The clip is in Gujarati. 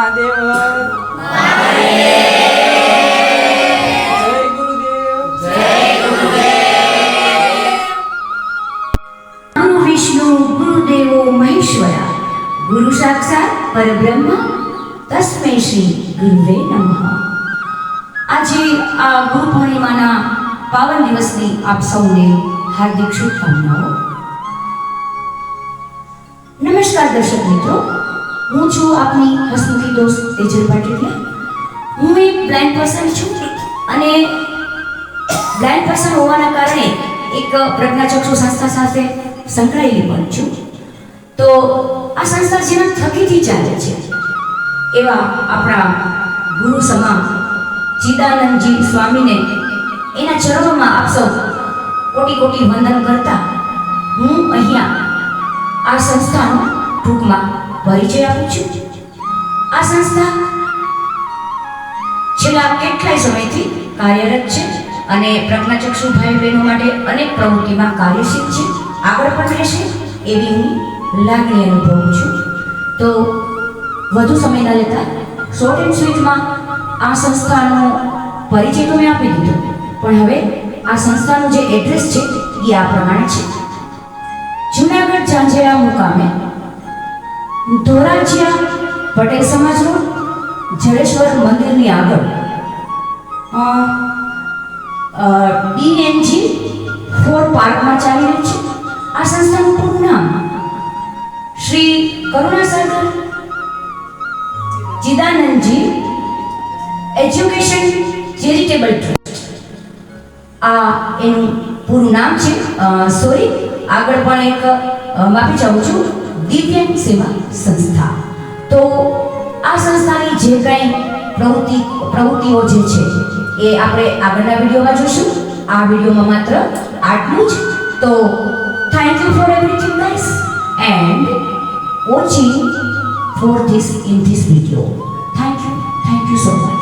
મહાદેવ. જય ગુરુદેવ. ગુરુ વિષ્ણુ ગુરુદેવો મહેશ્વરા ગુરુ સાક્ષાત પરબ્રહ્મ તસ્મૈ શ્રી ગુરુવે નમઃ. આજે આ ગુરુ પૂર્ણિમાના પાવન દિવસની આપ સૌને હાર્દિક શુભકામનાઓ. નમસ્કાર દર્શક મિત્રો, હું છું આપની હસમુખી દોસ્ત તેજલ પાટીલિયા. હું એક બ્લાઇન્ડ પર્સન છું અને બ્લાઇન્ડ પર્સન હોવાના કારણે એક પ્રજ્ઞાચક્ષુ સંસ્થા સાથે સંકળાયેલી પણ છું. તો આ સંસ્થા જેના થકીથી ચાલે છે એવા આપણા ગુરુ સમા ચિદાનંદજી સ્વામીને એના ચરણોમાં આપ સૌ કોટી કોટી વંદન કરતા હું અહીંયા આ સંસ્થાનો ટૂંકમાં પરિચય આપું છું. આ સંસ્થા છેલ્લા કેટલાય સમયથી કાર્યરત છે અને પ્રજ્ઞાચક્ષુ ભાઈ બહેનો માટે અનેક પ્રવૃત્તિમાં કાર્યશીલ છે. આગળ પણ રહેશે એવી હું લાગણી અનુભવું છું. તો વધુ સમય ન લેતા શોર્ટ એન્ડ સ્વીટમાં આ સંસ્થાનો પરિચય તો મેં આપી દીધો, પણ હવે આ સંસ્થાનું જે એડ્રેસ છે એ આ પ્રમાણે છે. જૂનાગઢ ઝાંઝેરા મુકામે ધોરાજીયા પટેલ સમાજ રોડ જડેશ્વર મંદિરની આગળ DNG 4 પાર્કમાં ચાલી રહી છે. આ સંસ્થાનું પૂરું નામ શ્રી કરુણાસાગર ચિદાનંદજી એજ્યુકેશન ચેરિટેબલ ટ્રસ્ટ. આ એનું પૂરું નામ છે. સોરી, આગળ પણ એક માફી ચાહું છું, દિવ્યાંગ સેવા સંસ્થા. તો આ સંસ્થાની જે કંઈ પ્રવૃત્તિઓ જે છે એ આપણે આગળના વિડીયોમાં જોઈશું. આ વિડીયોમાં માત્ર આટલું જ. તો thank you for everything guys and watching for this in this video. Thank you so much.